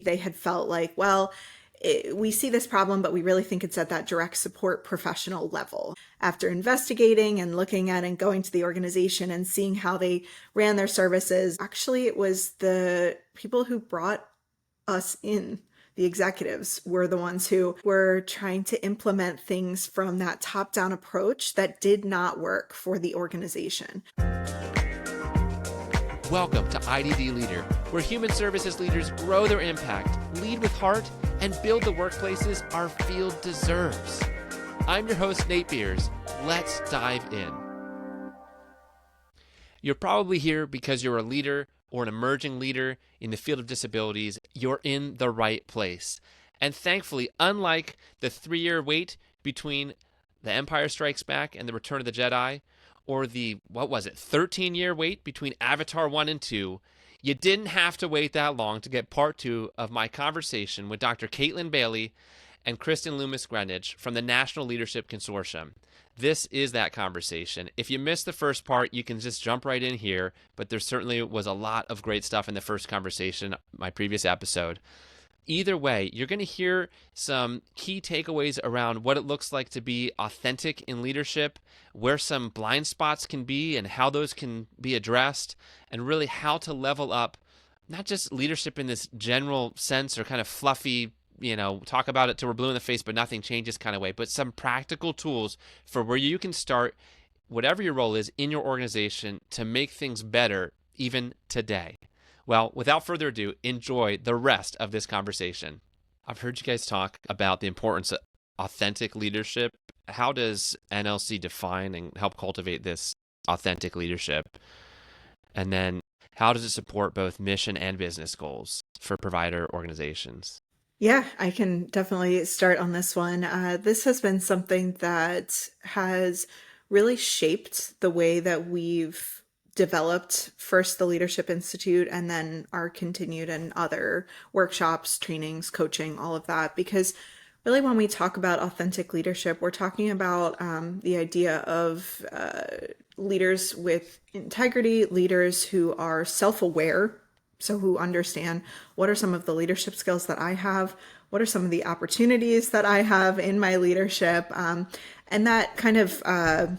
They had felt like, well, we see this problem, but we really think it's at that direct support professional level. After investigating and looking at and going to the organization and seeing how they ran their services, actually, it was the people who brought us in. The executives were the ones who were trying to implement things from that top-down approach that did not work for the organization. Welcome to IDD Leader, where human services leaders grow their impact, lead with heart, and build the workplaces our field deserves. I'm your host, Nate Beers. Let's dive in. You're probably here because you're a leader or an emerging leader in the field of disabilities. You're in the right place. And thankfully, unlike the 3-year wait between The Empire Strikes Back and The Return of the Jedi, or the, 13-year wait between Avatar 1 and 2, you didn't have to wait that long to get part 2 of my conversation with Dr. Caitlin Bailey and Kristen Loomis Greenidge from the National Leadership Consortium. This is that conversation. If you missed the first part, you can just jump right in here, but there certainly was a lot of great stuff in the first conversation, my previous episode. Either way, you're going to hear some key takeaways around what it looks like to be authentic in leadership, where some blind spots can be and how those can be addressed, and really how to level up not just leadership in this general sense or kind of fluffy, talk about it till we're blue in the face but nothing changes kind of way, but some practical tools for where you can start, whatever your role is in your organization, to make things better even today. Well, without further ado, enjoy the rest of this conversation. I've heard you guys talk about the importance of authentic leadership. How does NLC define and help cultivate this authentic leadership? And then how does it support both mission and business goals for provider organizations? Yeah, I can definitely start on this one. This has been something that has really shaped the way that we've developed first the Leadership Institute and then our continued and other workshops, trainings, coaching, all of that. Because really when we talk about authentic leadership, we're talking about the idea of leaders with integrity, leaders who are self-aware, so who understand what are some of the leadership skills that I have, what are some of the opportunities that I have in my leadership, and that kind of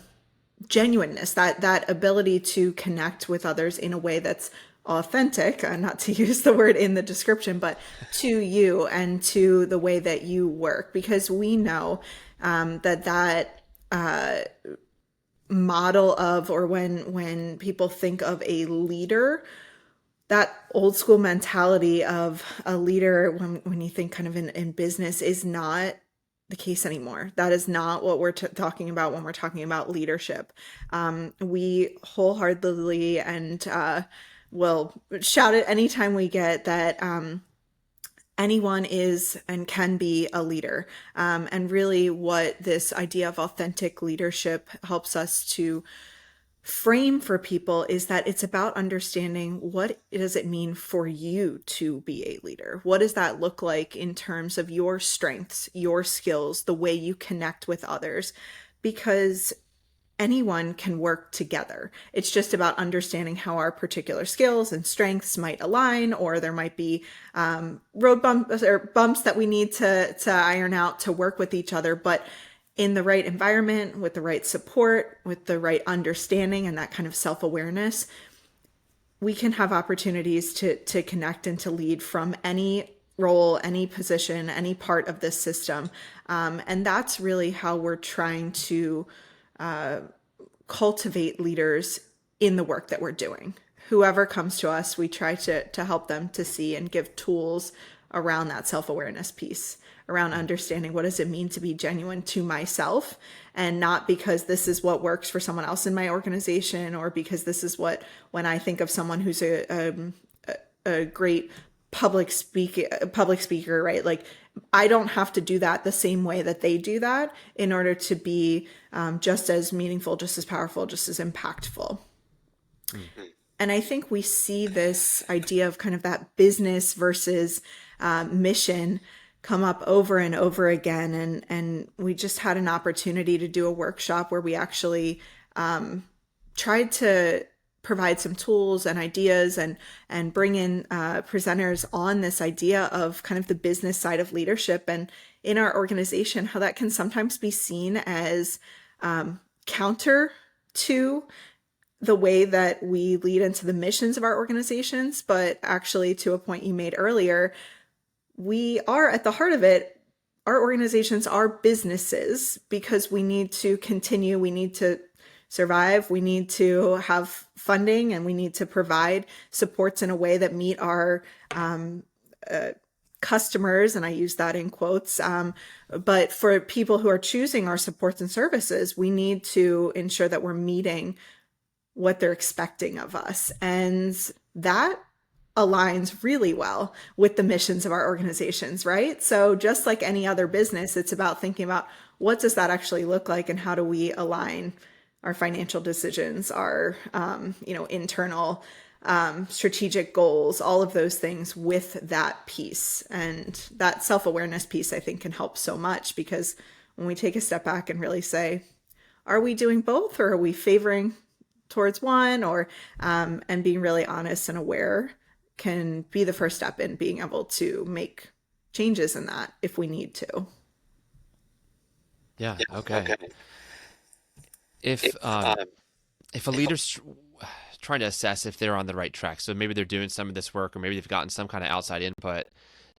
genuineness, that ability to connect with others in a way that's authentic, not to use the word in the description, but to you and to the way that you work. Because we know that model of, or when people think of a leader, that old school mentality of a leader, when you think kind of in business, is not the case anymore. That is not what we're talking about when we're talking about leadership. We wholeheartedly and will shout it anytime we get that anyone is and can be a leader. And really what this idea of authentic leadership helps us to frame for people is that it's about understanding, what does it mean for you to be a leader? What does that look like in terms of your strengths, your skills, the way you connect with others? Because anyone can work together. It's just about understanding how our particular skills and strengths might align, or there might be road bumps or bumps that we need to iron out to work with each other. But in the right environment, with the right support, with the right understanding and that kind of self-awareness, we can have opportunities to connect and to lead from any role, any position, any part of this system. And that's really how we're trying to cultivate leaders in the work that we're doing. Whoever comes to us, we try to help them to see and give tools around that self-awareness piece, around understanding what does it mean to be genuine to myself, and not because this is what works for someone else in my organization, or because this is what, when I think of someone who's a great public speaker, right? Like, I don't have to do that the same way that they do that in order to be just as meaningful, just as powerful, just as impactful. Mm-hmm. And I think we see this idea of kind of that business versus mission come up over and over again. And we just had an opportunity to do a workshop where we actually tried to provide some tools and ideas and bring in presenters on this idea of kind of the business side of leadership, and in our organization how that can sometimes be seen as counter to the way that we lead into the missions of our organizations. But actually, to a point you made earlier, we are at the heart of it, our organizations are businesses because we need to continue, we need to survive, we need to have funding, and we need to provide supports in a way that meet our customers, and I use that in quotes. But for people who are choosing our supports and services, we need to ensure that we're meeting what they're expecting of us. And that aligns really well with the missions of our organizations, right? So just like any other business, it's about thinking about what does that actually look like, and how do we align our financial decisions, our internal strategic goals, all of those things with that piece. And that self-awareness piece, I think, can help so much, because when we take a step back and really say, are we doing both, or are we favoring towards one, or and being really honest and aware can be the first step in being able to make changes in that if we need to. Yeah. Okay. If if a leader's trying to assess if they're on the right track, so maybe they're doing some of this work, or maybe they've gotten some kind of outside input,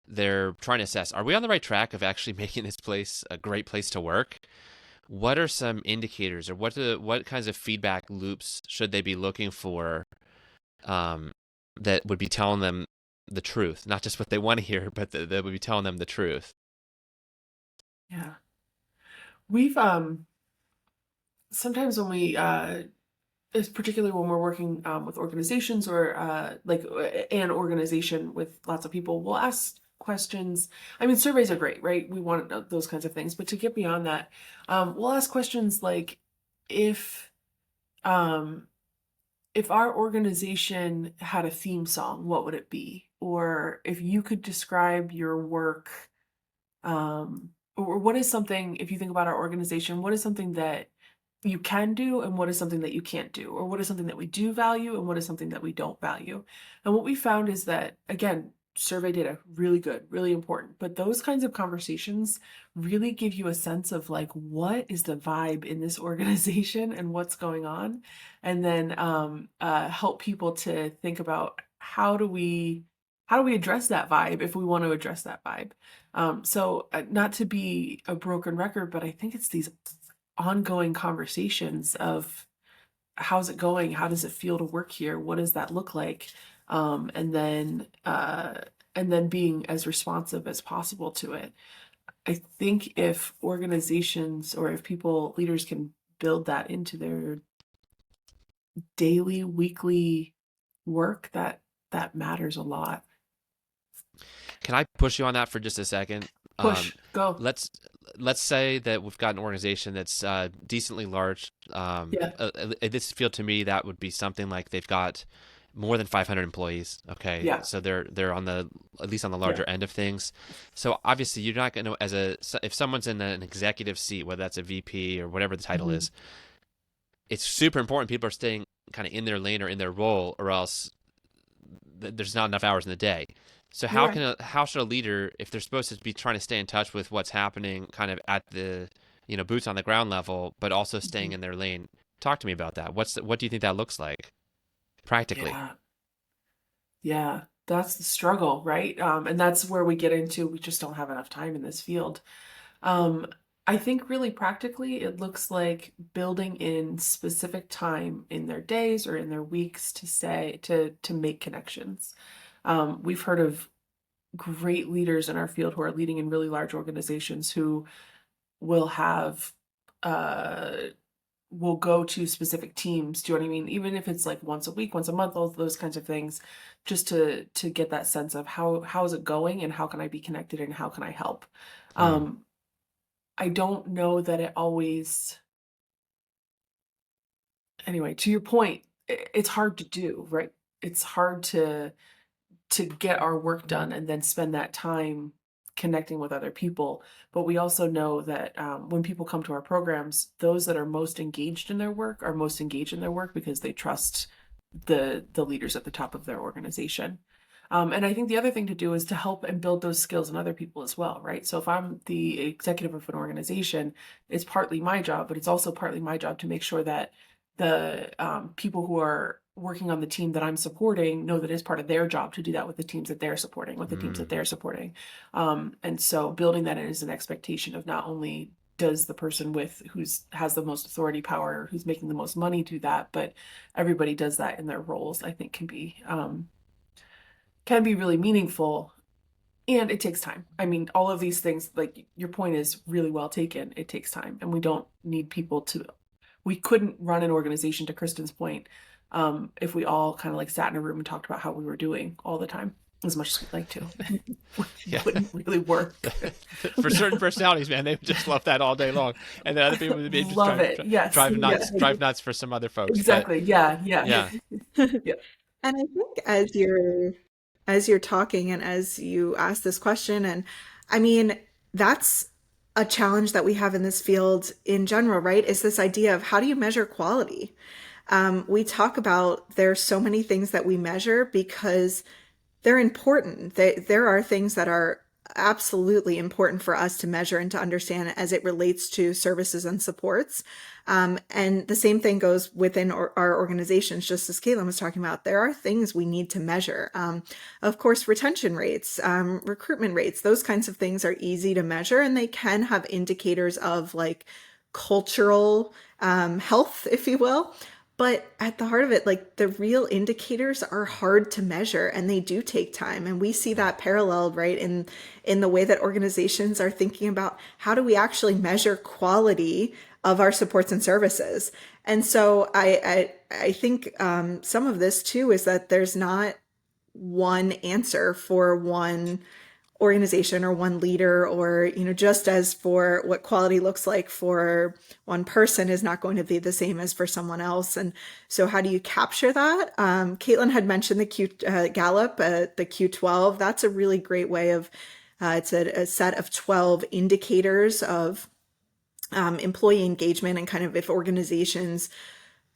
they're trying to assess, are we on the right track of actually making this place a great place to work? What are some indicators, or what kinds of feedback loops should they be looking for that would be telling them the truth, not just what they want to hear, but that would be telling them the truth? Yeah. We've sometimes when we particularly when we're working with organizations, or like an organization with lots of people, we'll ask questions. I mean, surveys are great, right? We want those kinds of things, but to get beyond that, we'll ask questions like, if um, if our organization had a theme song, what would it be? Or if you could describe your work, or what is something, if you think about our organization, what is something that you can do, and what is something that you can't do? Or what is something that we do value, and what is something that we don't value? And what we found is that, again, survey data, really good, really important. But those kinds of conversations really give you a sense of like, what is the vibe in this organization and what's going on? And then help people to think about, how do we address that vibe if we want to address that vibe? So not to be a broken record, but I think it's these ongoing conversations of, how's it going? How does it feel to work here? What does that look like? And then being as responsive as possible to it. I think if organizations, or if leaders can build that into their daily, weekly work, that matters a lot. Can I push you on that for just a second? Push, go. Let's say that we've got an organization that's decently large. Yeah. This field, to me, that would be something like they've got more than 500 employees. Okay, Yeah. so they're on at least on the larger Yeah. end of things. So obviously, you're not going to, if someone's in an executive seat, whether that's a VP or whatever the title Mhm. is, it's super important people are staying kind of in their lane or in their role, or else there's not enough hours in the day. So You're how should a leader, if they're supposed to be trying to stay in touch with what's happening kind of at the boots on the ground level, but also staying right. in their lane? Talk to me about that. What do you think that looks like practically? Yeah. Yeah, that's the struggle, right? And that's where we get into, we just don't have enough time in this field. Um, I think really practically, it looks like building in specific time in their days or in their weeks to make connections. We've heard of great leaders in our field who are leading in really large organizations, who will have uh, will go to specific teams. Do you know what I mean? Even if it's like once a week, once a month, all of those kinds of things, just to get that sense of, how is it going, and how can I be connected, and how can I help? Hmm. Um, I don't know that it always. Anyway, to your point, it's hard to do, right? It's hard to get our work done and then spend that time connecting with other people. But we also know that when people come to our programs, those that are most engaged in their work are most engaged in their work because they trust the leaders at the top of their organization. And I think the other thing to do is to help and build those skills in other people as well, right? So if I'm the executive of an organization, it's partly my job, but it's also partly my job to make sure that the people who are working on the team that I'm supporting know that it's part of their job to do that with the teams that they're supporting, with the teams that they're supporting. And so building that in is an expectation of not only does the person with who's has the most authority power, who's making the most money do that, but everybody does that in their roles, I think can be really meaningful. And it takes time. I mean, all of these things, like your point is really well taken. It takes time. And we don't need people to, we couldn't run an organization, to Kristen's point, if we all kind of like sat in a room and talked about how we were doing all the time, as much as we'd like to. Yeah. Wouldn't really work. For certain personalities, man, they would just love that all day long, and then other people would be just Love it. Yes. drive nuts for some other folks. Exactly. But, Yeah. yeah, Yeah. And I think as you're talking and as you ask this question, and I mean, that's a challenge that we have in this field in general, right? Is this idea of how do you measure quality? We talk about there's so many things that we measure because they're important. There are things that are absolutely important for us to measure and to understand as it relates to services and supports. And the same thing goes within our organizations, just as Caitlin was talking about. There are things we need to measure. Of course, retention rates, recruitment rates, those kinds of things are easy to measure, and they can have indicators of like cultural health, if you will. But at the heart of it, like the real indicators are hard to measure and they do take time. And we see that paralleled, right, in the way that organizations are thinking about how do we actually measure quality of our supports and services. And so I think some of this too is that there's not one answer for one organization or one leader, or just as for what quality looks like for one person is not going to be the same as for someone else. And so how do you capture that? Caitlin had mentioned the Gallup, the Q12. That's a really great way of it's a set of 12 indicators of employee engagement, and kind of if organizations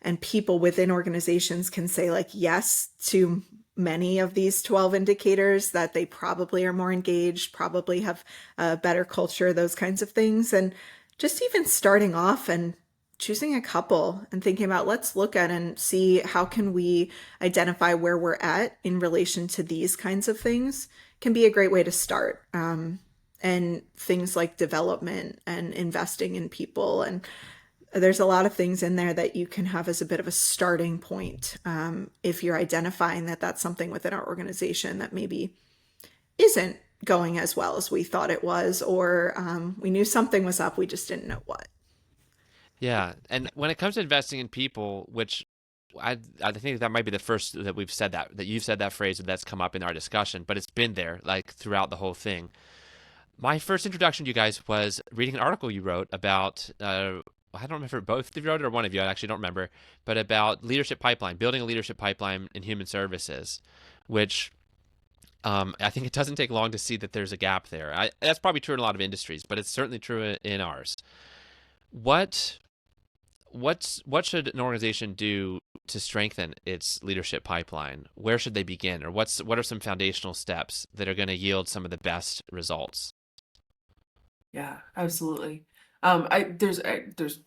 and people within organizations can say like yes to many of these 12 indicators, that they probably are more engaged, probably have a better culture, those kinds of things. And just even starting off and choosing a couple and thinking about, let's look at and see how can we identify where we're at in relation to these kinds of things can be a great way to start. And things like development and investing in people, and there's a lot of things in there that you can have as a bit of a starting point if you're identifying that that's something within our organization that maybe isn't going as well as we thought it was, or we knew something was up, we just didn't know what. yeah. And when it comes to investing in people, which I think that might be the first that we've said that you've said that phrase that's come up in our discussion, but it's been there like throughout the whole thing. My first introduction to you guys was reading an article you wrote about, I don't remember if both of you wrote it or one of you, I actually don't remember, but about leadership pipeline, building a leadership pipeline in human services, which I think it doesn't take long to see that there's a gap there. That's probably true in a lot of industries, but it's certainly true in ours. What should an organization do to strengthen its leadership pipeline? Where should they begin, or what are some foundational steps that are going to yield some of the best results? Yeah, absolutely. There's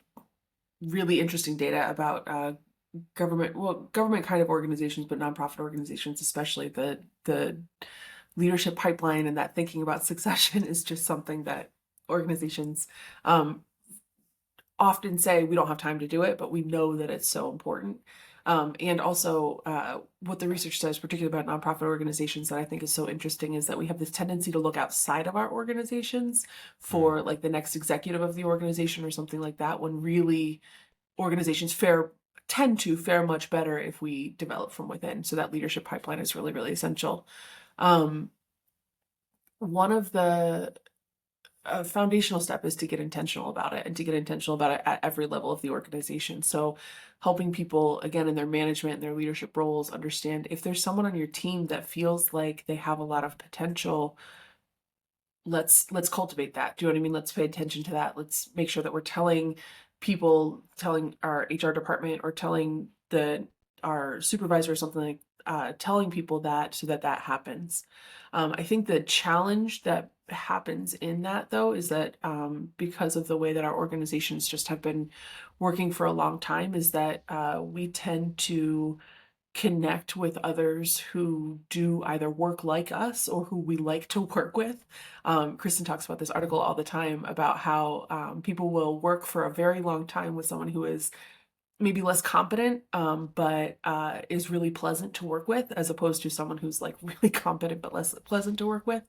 really interesting data about government kind of organizations, but nonprofit organizations, especially the leadership pipeline, and that thinking about succession is just something that organizations often say we don't have time to do it, but we know that it's so important. And also, what the research says, particularly about nonprofit organizations, that I think is so interesting, is that we have this tendency to look outside of our organizations for like the next executive of the organization or something like that, when really organizations tend to fare much better if we develop from within. So that leadership pipeline is really, really essential. One of the foundational step is to get intentional about it, and to get intentional about it at every level of the organization. So helping people, again, in their management and their leadership roles, understand if there's someone on your team that feels like they have a lot of potential, let's cultivate that. Do you know what I mean? Let's pay attention to that. Let's make sure that we're telling our HR department, or telling the our supervisor or something like telling people that so that that happens. I think the challenge that happens in that though is that because of the way that our organizations just have been working for a long time, is that we tend to connect with others who do either work like us or who we like to work with. Kristen talks about this article all the time about how people will work for a very long time with someone who is maybe less competent, but is really pleasant to work with, as opposed to someone who's like really competent but less pleasant to work with.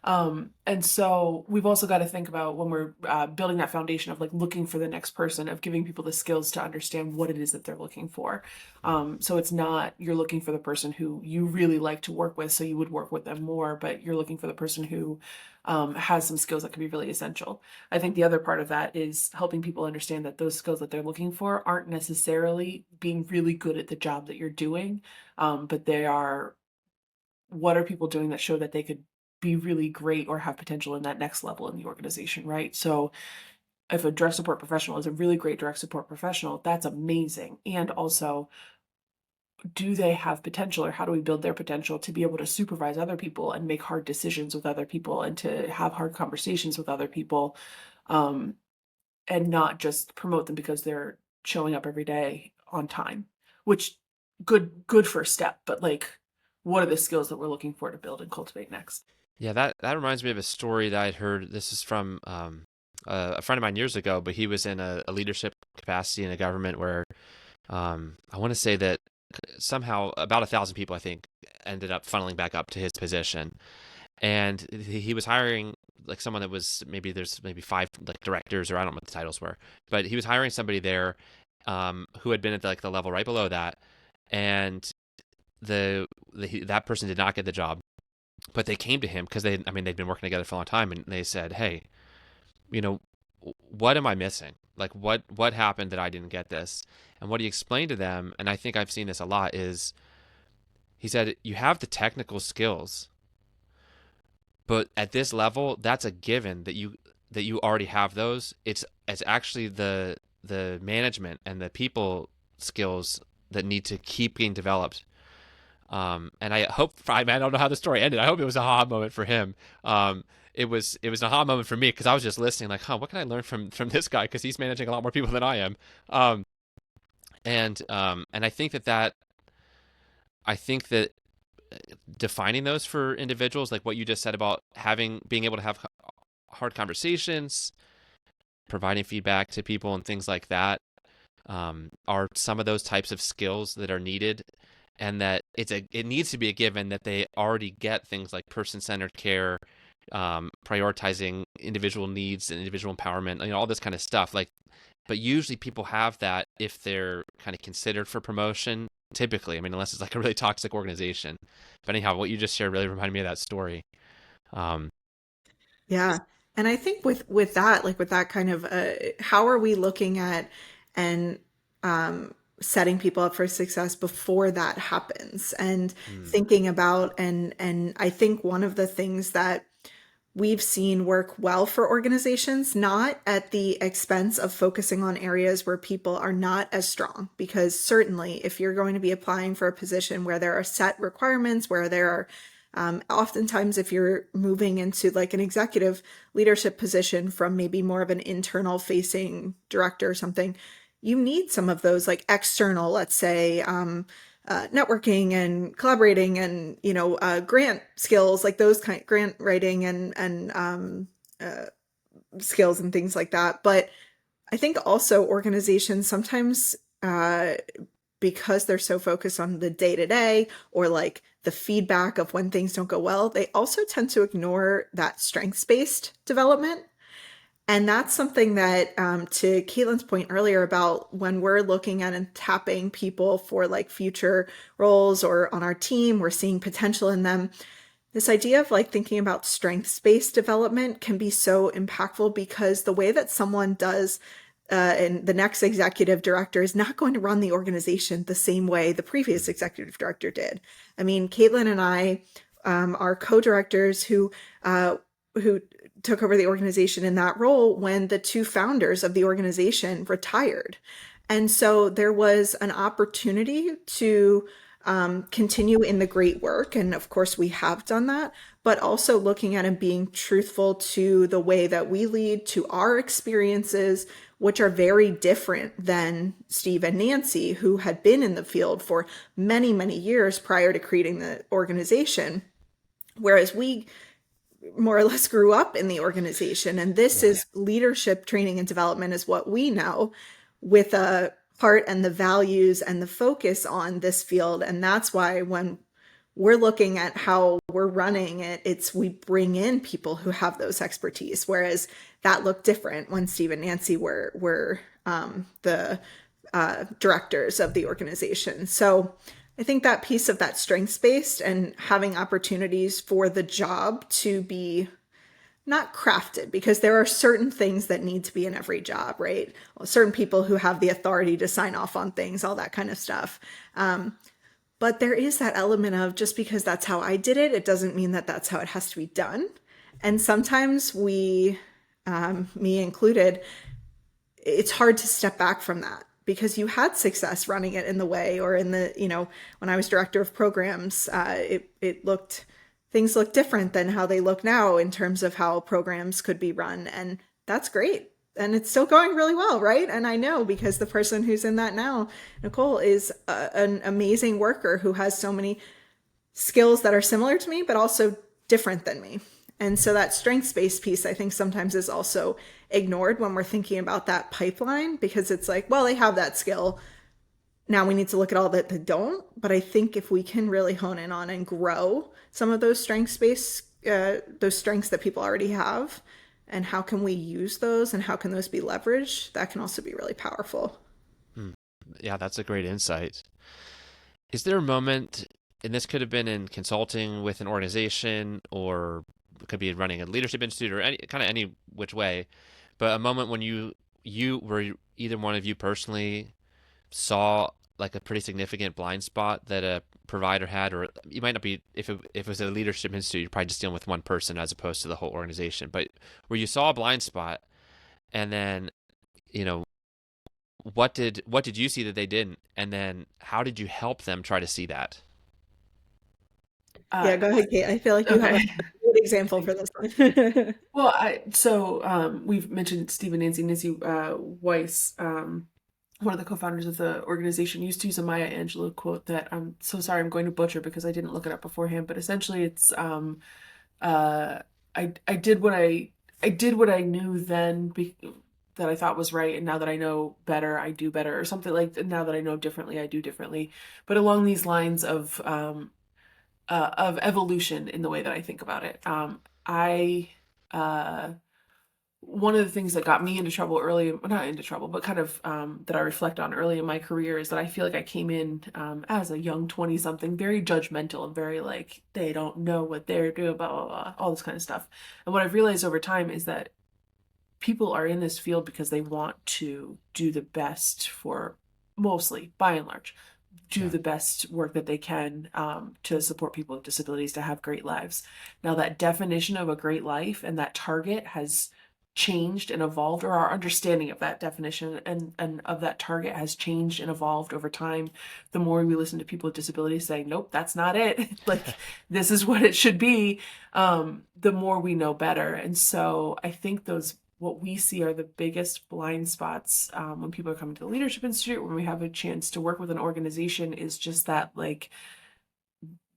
And so we've also got to think about when we're building that foundation of like looking for the next person, of giving people the skills to understand what it is that they're looking for. So it's not you're looking for the person who you really like to work with, so you would work with them more, but you're looking for the person who has some skills that can be really essential. I think the other part of that is helping people understand that those skills that they're looking for aren't necessarily being really good at the job that you're doing, but they are what are people doing that show that they could be really great or have potential in that next level in the organization, right? So if a direct support professional is a really great direct support professional, that's amazing. And also, do they have potential, or how do we build their potential to be able to supervise other people and make hard decisions with other people and to have hard conversations with other people, um, and not just promote them because they're showing up every day on time, which good first step, but like what are the skills that we're looking for to build and cultivate next? Yeah, that reminds me of a story that I'd heard. This is from a friend of mine years ago, but he was in a leadership capacity in a government where I want to say that somehow about 1,000 people, I think, ended up funneling back up to his position. And he was hiring like someone that was there's maybe five like directors, or I don't know what the titles were, but he was hiring somebody there who had been at like the level right below that, and that person did not get the job, but they came to him because they'd been working together for a long time, and they said, hey, you know, what am I missing? Like what happened that I didn't get this? And what he explained to them, and I think I've seen this a lot, is he said, you have the technical skills, but at this level, that's a given that you already have those. It's actually the management and the people skills that need to keep being developed. And I don't know how the story ended. I hope it was a aha moment for him. It was an aha moment for me because I was just listening, like, what can I learn from this guy? Because he's managing a lot more people than I am. And I think that defining those for individuals, like what you just said about being able to have hard conversations, providing feedback to people, and things like that, are some of those types of skills that are needed, and that it needs to be a given that they already get things like person-centered care, prioritizing individual needs and individual empowerment, all this kind of stuff. Like, but usually people have that if they're kind of considered for promotion. Typically, unless it's like a really toxic organization. But anyhow, what you just shared really reminded me of that story. Um, Yeah. And I think with that, like with that kind of how are we looking at and setting people up for success before that happens, and hmm, thinking about and I think one of the things that we've seen work well for organizations, not at the expense of focusing on areas where people are not as strong. Because certainly, if you're going to be applying for a position where there are set requirements, where there are oftentimes, if you're moving into like an executive leadership position from maybe more of an internal facing director or something, you need some of those like external, let's say, networking and collaborating and grant skills, like those kind grant writing and skills and things like that. But I think also organizations sometimes, because they're so focused on the day to day or like the feedback of when things don't go well, they also tend to ignore that strengths based development. And that's something that, to Caitlin's point earlier about when we're looking at and tapping people for like future roles or on our team, we're seeing potential in them. This idea of like thinking about strengths-based development can be so impactful, because the way that someone does, and the next executive director is not going to run the organization the same way the previous executive director did. I mean, Caitlin and I are co-directors who took over the organization in that role when the two founders of the organization retired. And so there was an opportunity to continue in the great work. And of course, we have done that, but also looking at and being truthful to the way that we lead, to our experiences, which are very different than Steve and Nancy, who had been in the field for many, many years prior to creating the organization. Whereas we more or less grew up in the organization. And this is leadership training and development is what we know, with a heart and the values and the focus on this field. And that's why when we're looking at how we're running it, we bring in people who have those expertise. Whereas that looked different when Steve and Nancy were the directors of the organization. So I think that piece of that strengths-based and having opportunities for the job to be not crafted, because there are certain things that need to be in every job, right? Well, certain people who have the authority to sign off on things, all that kind of stuff. But there is that element of, just because that's how I did it, it doesn't mean that that's how it has to be done. And sometimes we, me included, it's hard to step back from that, because you had success running it in the way, or in the, when I was director of programs, things looked different than how they look now in terms of how programs could be run. And that's great. And it's still going really well, right? And I know, because the person who's in that now, Nicole, is an amazing worker who has so many skills that are similar to me, but also different than me. And so that strengths-based piece, I think, sometimes is also ignored when we're thinking about that pipeline, because it's like, well, they have that skill. Now we need to look at all that they don't. But I think if we can really hone in on and grow some of those strengths-based, those strengths that people already have, and how can we use those and how can those be leveraged, that can also be really powerful. Yeah, that's a great insight. Is there a moment, and this could have been in consulting with an organization, or it could be running a leadership institute, or any which way, but a moment when you were, either one of you personally saw like a pretty significant blind spot that a provider had, or you might not be, if it was a leadership institute, you're probably just dealing with one person as opposed to the whole organization, but where you saw a blind spot, and then, what did you see that they didn't, and then how did you help them try to see that? Yeah, go ahead, Kate. I feel like you have a Okay. good example for this one. Well, we've mentioned Steve and Nancy Weiss, one of the co-founders of the organization, used to use a Maya Angelou quote that I'm so sorry I'm going to butcher because I didn't look it up beforehand, but essentially it's I did what I knew then, that I thought was right, and now that I know better, I do better, or something like, now that I know differently, I do differently. But along these lines of evolution in the way that I think about it. I One of the things that got me into trouble early, well, not into trouble, but kind of that I reflect on early in my career, is that I feel like I came in as a young 20 something, very judgmental and very like, they don't know what they're doing, blah, blah, blah, all this kind of stuff. And what I've realized over time is that people are in this field because they want to do the best for, mostly, by and large, do the best work that they can to support people with disabilities to have great lives. Now, that definition of a great life and that target has changed and evolved, or our understanding of that definition and of that target has changed and evolved over time. The more we listen to people with disabilities saying, nope, that's not it, like, this is what it should be, the more we know better. And so I think what we see are the biggest blind spots when people are coming to the Leadership Institute, when we have a chance to work with an organization, is just that, like,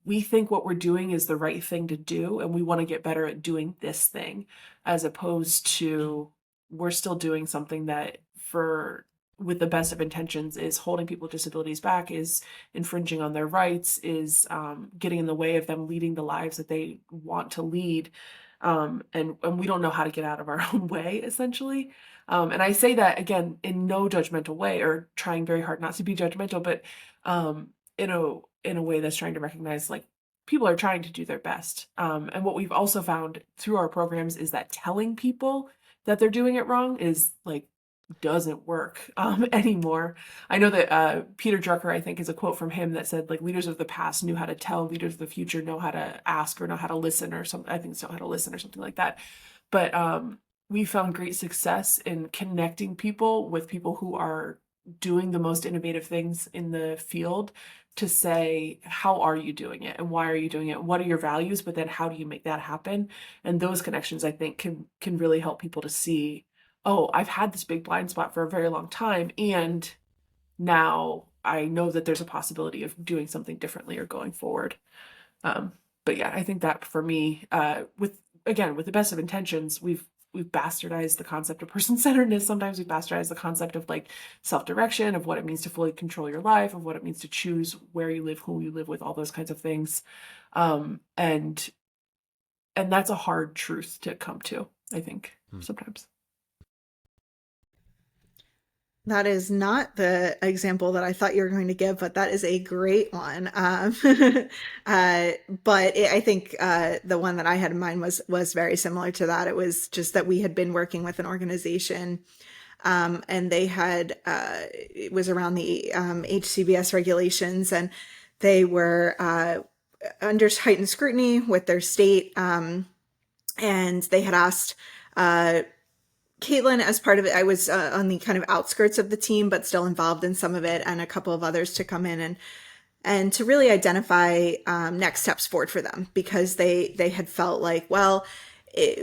we think what we're doing is the right thing to do, and we want to get better at doing this thing, as opposed to, we're still doing something that, with the best of intentions, is holding people with disabilities back, is infringing on their rights, is getting in the way of them leading the lives that they want to lead. And we don't know how to get out of our own way, essentially. And I say that, again, in no judgmental way, or trying very hard not to be judgmental, but in a way that's trying to recognize, like, people are trying to do their best. And what we've also found through our programs is that telling people that they're doing it wrong is, like, doesn't work anymore. I know that Peter Drucker, I think, is a quote from him that said, like, leaders of the past knew how to tell, leaders of the future know how to ask, or know how to listen, or something. I think it's know how to listen, or something like that. But we found great success in connecting people with people who are doing the most innovative things in the field to say, how are you doing it and why are you doing it? What are your values? But then how do you make that happen? And those connections, I think, can really help people to see, oh, I've had this big blind spot for a very long time, and now I know that there's a possibility of doing something differently or going forward. Um, but yeah, I think that for me, with the best of intentions, we've bastardized the concept of person-centeredness. Sometimes we bastardize the concept of like self-direction, of what it means to fully control your life, of what it means to choose where you live, who you live with, all those kinds of things. And that's a hard truth to come to, I think, sometimes. That is not the example that I thought you were going to give, but that is a great one. I think the one that I had in mind was very similar to that. It was just that we had been working with an organization, and they had it was around the HCBS regulations, and they were under heightened scrutiny with their state, and they had asked. Caitlin, as part of it, I was on the kind of outskirts of the team, but still involved in some of it, and a couple of others to come in and to really identify next steps forward for them, because they had felt like, well,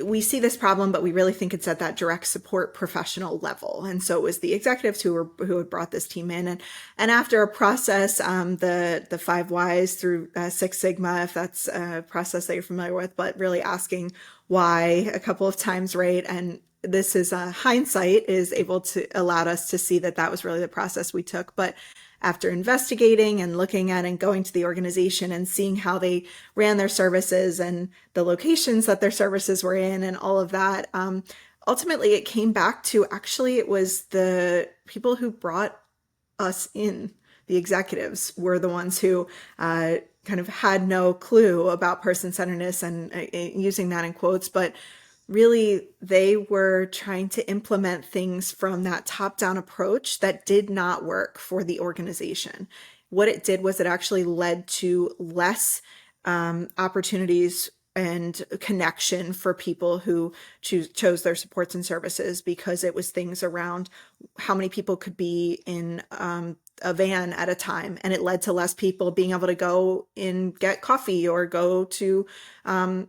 we see this problem, but we really think it's at that direct support professional level. And so it was the executives who had brought this team in, and after a process, the 5 whys through 6 Sigma, if that's a process that you're familiar with, but really asking why a couple of times, right? And this is hindsight is able to allow us to see that was really the process we took. But after investigating and looking at and going to the organization and seeing how they ran their services and the locations that their services were in and all of that, ultimately it came back to, actually, it was the people who brought us in, the executives, were the ones who kind of had no clue about person-centeredness, and using that in quotes, but really they were trying to implement things from that top-down approach that did not work for the organization. What it did was it actually led to less opportunities and connection for people who chose their supports and services, because it was things around how many people could be in a van at a time, and it led to less people being able to go and get coffee or go to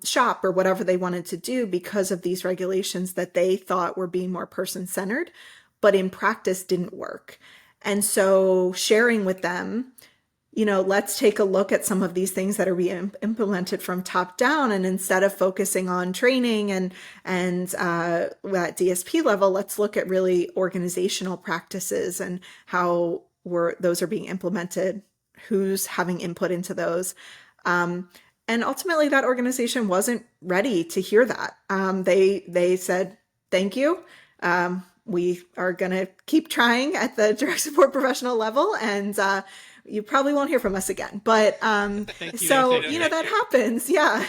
shop or whatever they wanted to do, because of these regulations that they thought were being more person-centered, but in practice didn't work. And so sharing with them, let's take a look at some of these things that are being implemented from top down. And instead of focusing on training and at DSP level, let's look at really organizational practices and how those are being implemented, who's having input into those. And ultimately that organization wasn't ready to hear that. They said, thank you. We are going to keep trying at the direct support professional level, and you probably won't hear from us again. But that happens. Yeah.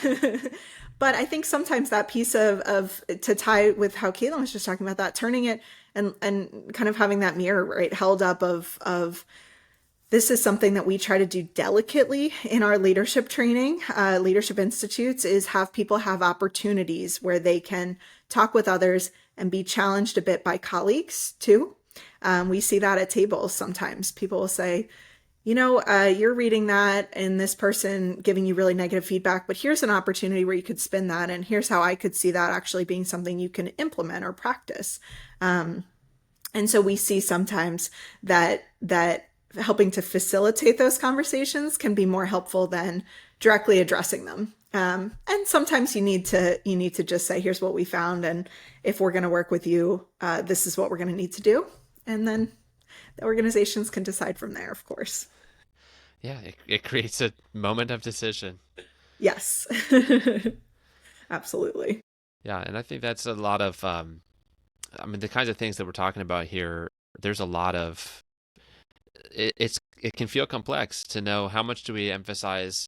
But I think sometimes that piece of to tie with how Caitlin was just talking about that, turning it and kind of having that mirror, right, held up of this is something that we try to do delicately in our leadership training, leadership institutes, is have people have opportunities where they can talk with others and be challenged a bit by colleagues too. We see that at tables sometimes. People will say, you're reading that and this person giving you really negative feedback, but here's an opportunity where you could spin that, and here's how I could see that actually being something you can implement or practice. And so we see sometimes that helping to facilitate those conversations can be more helpful than directly addressing them. And sometimes you need to just say, here's what we found, and if we're going to work with you, this is what we're going to need to do. And then the organizations can decide from there, of course. Yeah, it creates a moment of decision. Yes. Absolutely. Yeah, and I think that's a lot of, the kinds of things that we're talking about here, there's a lot of, it can feel complex to know how much do we emphasize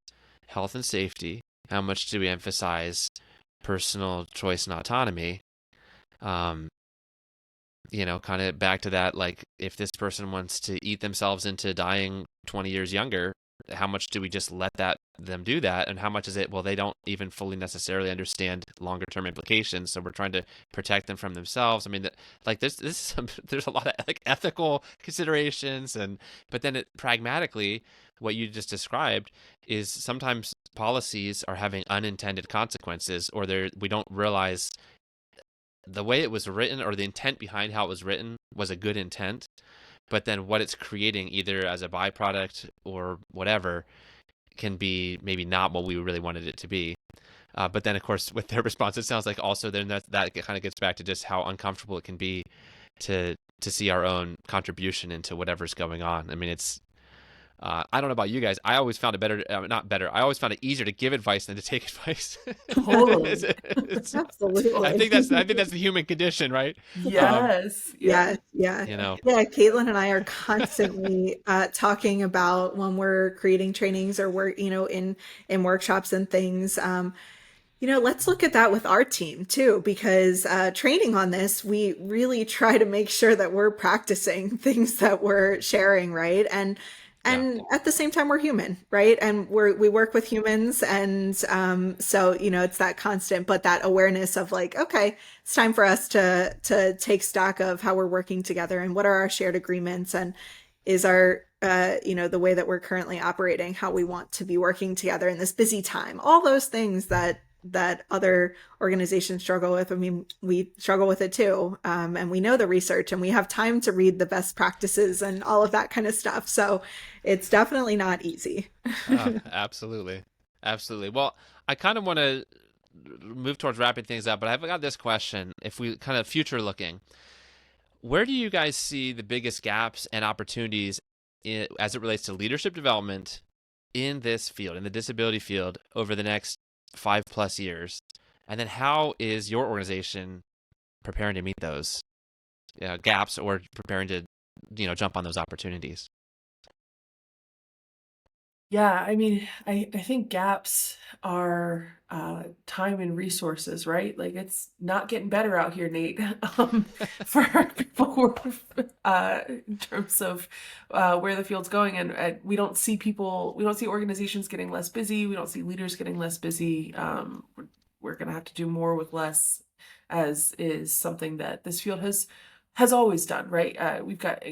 health and safety, how much do we emphasize personal choice and autonomy, kind of back to that, like if this person wants to eat themselves into dying 20 years younger, how much do we just let them do that, and how much is it, well, they don't even fully necessarily understand longer term implications, so we're trying to protect them from themselves. I mean, like there's a lot of like ethical considerations, and but then pragmatically, what you just described is sometimes policies are having unintended consequences, or we don't realize the way it was written or the intent behind how it was written was a good intent, but then what it's creating either as a byproduct or whatever can be maybe not what we really wanted it to be. But then, of course, with their response, it sounds like also then that kind of gets back to just how uncomfortable it can be to see our own contribution into whatever's going on. I mean, it's I don't know about you guys. I always found it better, not better. I always found it easier to give advice than to take advice. Totally. I think Absolutely. that's the human condition, right? Yes. Yeah, yeah. You know, Yeah, Caitlin and I are constantly talking about when we're creating trainings or we're, in workshops and things. Let's look at that with our team too, because training on this, we really try to make sure that we're practicing things that we're sharing, right? And yeah, and at the same time, we're human, right? And we work with humans, and so it's that constant, but that awareness of like, okay, it's time for us to take stock of how we're working together and what are our shared agreements, and is our the way that we're currently operating, how we want to be working together in this busy time, all those things that other organizations struggle with. I mean, we struggle with it too. And we know the research and we have time to read the best practices and all of that kind of stuff. So it's definitely not easy. absolutely, absolutely. Well, I kind of want to move towards wrapping things up, but I've got this question. If we kind of future looking, where do you guys see the biggest gaps and opportunities as it relates to leadership development in this field, in the disability field, over the next 5+ years? And then how is your organization preparing to meet those gaps, or preparing to, jump on those opportunities? Yeah, I mean, I think gaps are time and resources, right? Like it's not getting better out here, Nate, for people who are, in terms of where the field's going. And we don't see organizations getting less busy. We don't see leaders getting less busy. We're going to have to do more with less, as is something that this field has always done, right? We've got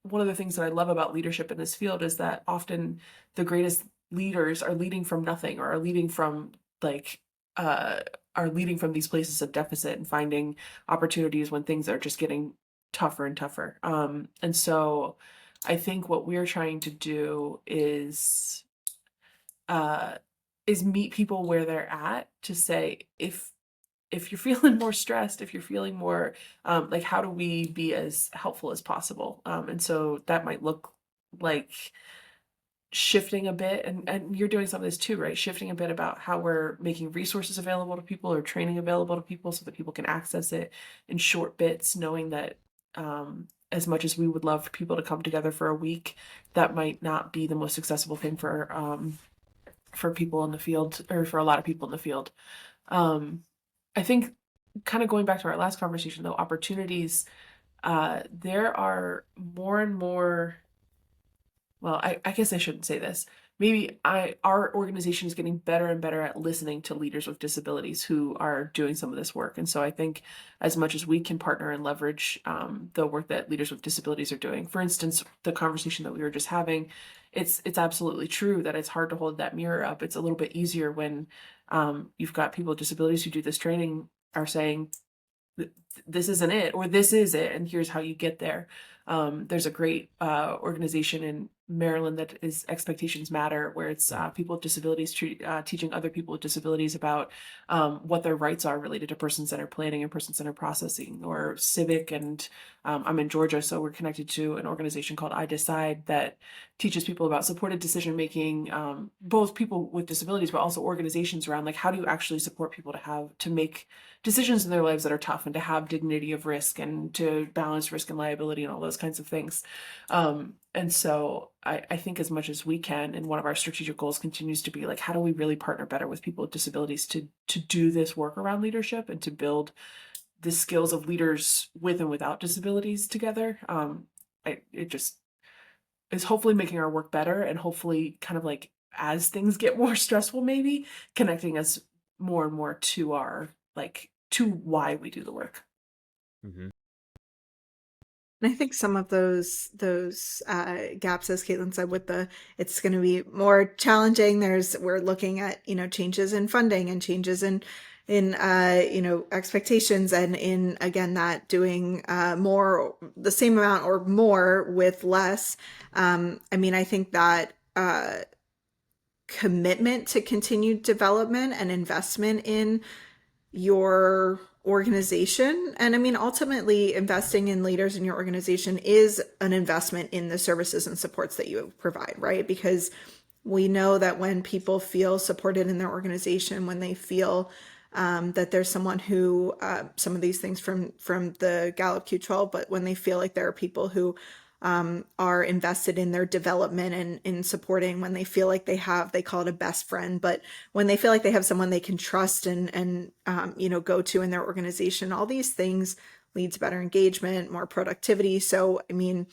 one of the things that I love about leadership in this field is that often the greatest leaders are leading from nothing, or are leading from like are leading from these places of deficit and finding opportunities when things are just getting tougher and tougher. And so I think what we're trying to do uh is meet people where they're at, to say, if you're feeling more stressed, if you're feeling more like, how do we be as helpful as possible? And so that might look like shifting a bit, and you're doing some of this too, right? Shifting a bit about how we're making resources available to people, or training available to people, so that people can access it in short bits, knowing that as much as we would love for people to come together for a week, that might not be the most accessible thing for people in the field, or for a lot of people in the field. Um, I think, kind of going back to our last conversation though, opportunities, there are more and more, well, I guess I shouldn't say this. Maybe our organization is getting better and better at listening to leaders with disabilities who are doing some of this work. And so I think, as much as we can partner and leverage the work that leaders with disabilities are doing, for instance, the conversation that we were just having, it's absolutely true that it's hard to hold that mirror up. It's a little bit easier when you've got people with disabilities who do this training are saying, this isn't it, or this is it, and here's how you get there. There's a great organization in Maryland that is Expectations Matter, where it's people with disabilities teaching other people with disabilities about what their rights are related to person-centered planning and person-centered processing, or civic. And I'm in Georgia, so we're connected to an organization called I Decide that teaches people about supported decision making, both people with disabilities, but also organizations around, like, how do you actually support people to make decisions in their lives that are tough, and to have dignity of risk, and to balance risk and liability, and all those kinds of things. And so I think, as much as we can, and one of our strategic goals continues to be, like, how do we really partner better with people with disabilities to do this work around leadership, and to build the skills of leaders with and without disabilities together. is hopefully making our work better, and hopefully kind of like as things get more stressful, maybe connecting us more and more to our like to why we do the work. Hmm. And I think some of those gaps, as Caitlin said, with it's going to be more challenging. We're looking at changes in funding and changes in expectations, and in again that doing more, the same amount or more with less. I mean, I think that commitment to continued development and investment in your organization. And I mean, ultimately, investing in leaders in your organization is an investment in the services and supports that you provide, right? Because we know that when people feel supported in their organization, when they feel that there's someone who, some of these things from the Gallup Q12, but when they feel like there are people who are invested in their development and in supporting, when they feel like they call it a best friend, but when they feel like they have someone they can trust and go to in their organization, all these things lead to better engagement, more productivity. So, I mean,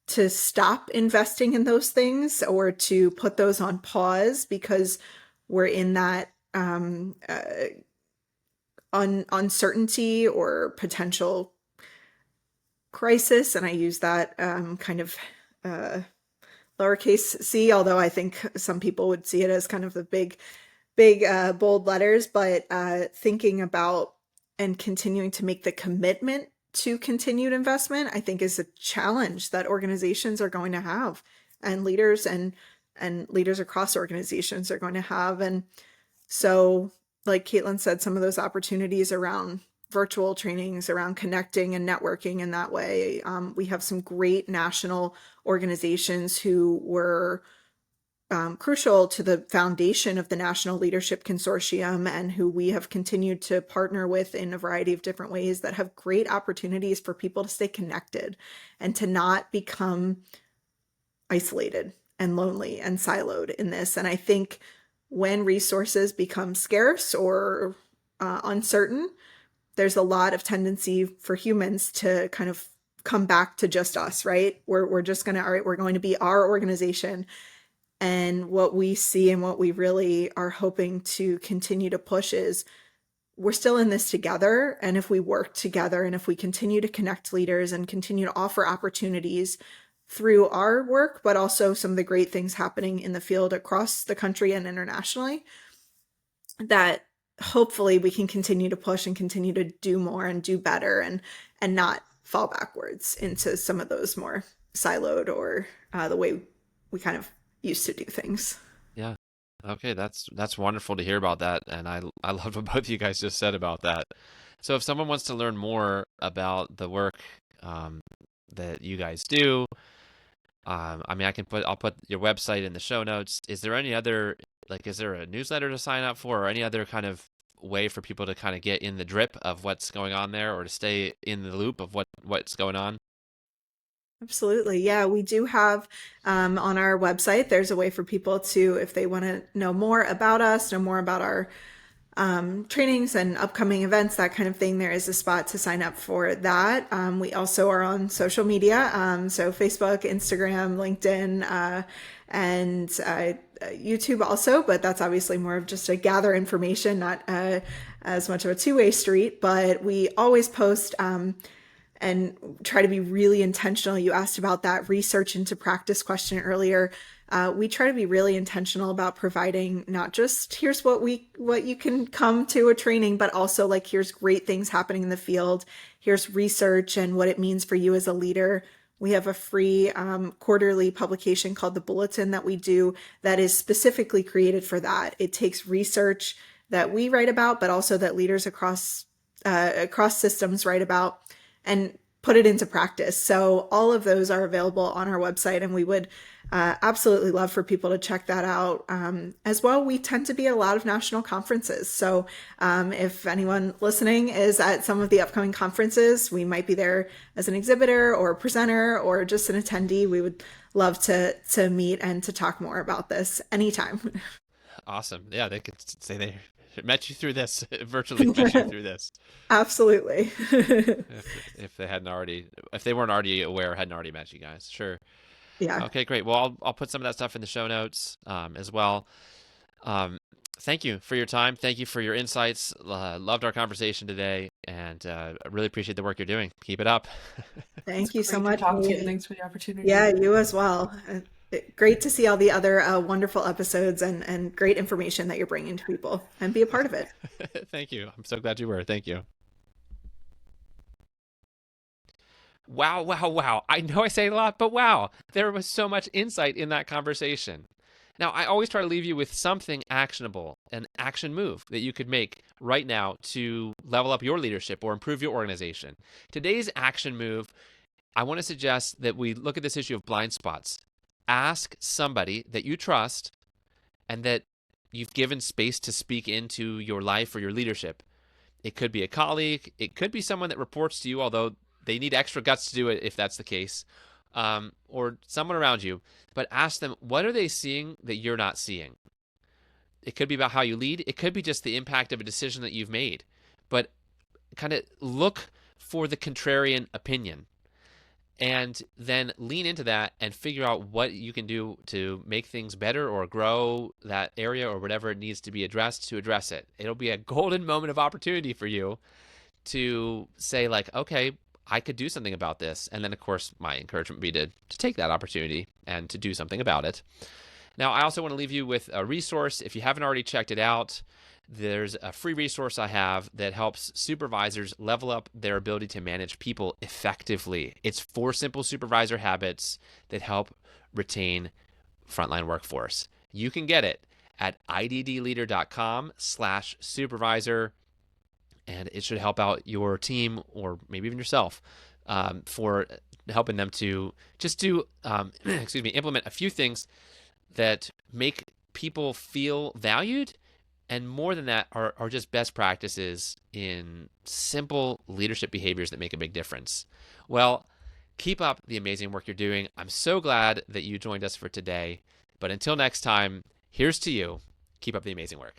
to stop investing in those things or to put those on pause because we're in that uncertainty or potential crisis, and I use that kind of lowercase c, although I think some people would see it as kind of the big bold letters, but thinking about and continuing to make the commitment to continued investment, I think, is a challenge that organizations are going to have, and leaders and leaders across organizations are going to have. And so, like Caitlin said, some of those opportunities around virtual trainings, around connecting and networking in that way. We have some great national organizations who were crucial to the foundation of the National Leadership Consortium, and who we have continued to partner with in a variety of different ways, that have great opportunities for people to stay connected and to not become isolated and lonely and siloed in this. And I think when resources become scarce or uncertain, there's a lot of tendency for humans to kind of come back to just us, right? We're just going to, all right, we're going to be our organization. And what we see and what we really are hoping to continue to push is we're still in this together. And if we work together and if we continue to connect leaders and continue to offer opportunities through our work, but also some of the great things happening in the field across the country and internationally, that hopefully we can continue to push and continue to do more and do better, and not fall backwards into some of those more siloed or the way we kind of used to do things. Yeah. Okay, that's wonderful to hear about that, and I love what both of you guys just said about that. So if someone wants to learn more about the work that you guys do, I mean, I'll put your website in the show notes. Is there any other, like, is there a newsletter to sign up for, or any other kind of way for people to kind of get in the drip of what's going on there, or to stay in the loop of what's going on? Absolutely. Yeah, we do have on our website, there's a way for people to, if they want to know more about us, know more about our trainings and upcoming events, that kind of thing, there is a spot to sign up for that. We also are on social media, so Facebook, Instagram, LinkedIn, and YouTube also, but that's obviously more of just a gather information, not as much of a two-way street, but we always post and try to be really intentional. You asked about that research into practice question earlier. We try to be really intentional about providing not just here's what you can come to a training, but also like here's great things happening in the field. Here's research and what it means for you as a leader. We have a free quarterly publication called The Bulletin that we do that is specifically created for that. It takes research that we write about, but also that leaders across systems write about, and put it into practice. So all of those are available on our website, and we would absolutely love for people to check that out. As well, we tend to be at a lot of national conferences. So if anyone listening is at some of the upcoming conferences, we might be there as an exhibitor or a presenter or just an attendee. We would love to meet and to talk more about this anytime. Awesome. Yeah, they could say they met you through this, virtually met you through this. Absolutely. If they weren't already aware, hadn't already met you guys. Sure. Yeah. Okay, great. Well, I'll put some of that stuff in the show notes as well. Um, Thank you for your time. Thank you for your insights. Loved our conversation today, and I really appreciate the work you're doing. Keep it up. It's Thank you so great to much, talk to you. Lee. Thanks for the opportunity. Yeah, you as well. Great to see all the other wonderful episodes and great information that you're bringing to people and be a part of it. Thank you. I'm so glad you were. Thank you. Wow, wow, wow. I know I say it a lot, but wow, there was so much insight in that conversation. Now, I always try to leave you with something actionable, an action move that you could make right now to level up your leadership or improve your organization. Today's action move, I want to suggest that we look at this issue of blind spots. Ask somebody that you trust and that you've given space to speak into your life or your leadership. It could be a colleague. It could be someone that reports to you, although they need extra guts to do it if that's the case, or someone around you. But ask them, what are they seeing that you're not seeing? It could be about how you lead. It could be just the impact of a decision that you've made. But kind of look for the contrarian opinion and then lean into that and figure out what you can do to make things better or grow that area or whatever it needs to be addressed to address it. It'll be a golden moment of opportunity for you to say, like, okay, I could do something about this. And then, of course, my encouragement would be to take that opportunity and to do something about it. Now, I also want to leave you with a resource. If you haven't already checked it out, there's a free resource I have that helps supervisors level up their ability to manage people effectively. It's 4 simple supervisor habits that help retain frontline workforce. You can get it at iddleader.com/supervisor, and it should help out your team or maybe even yourself for helping them to just do, implement a few things that make people feel valued. And more than that are just best practices in simple leadership behaviors that make a big difference. Well, keep up the amazing work you're doing. I'm so glad that you joined us for today. But until next time, here's to you. Keep up the amazing work.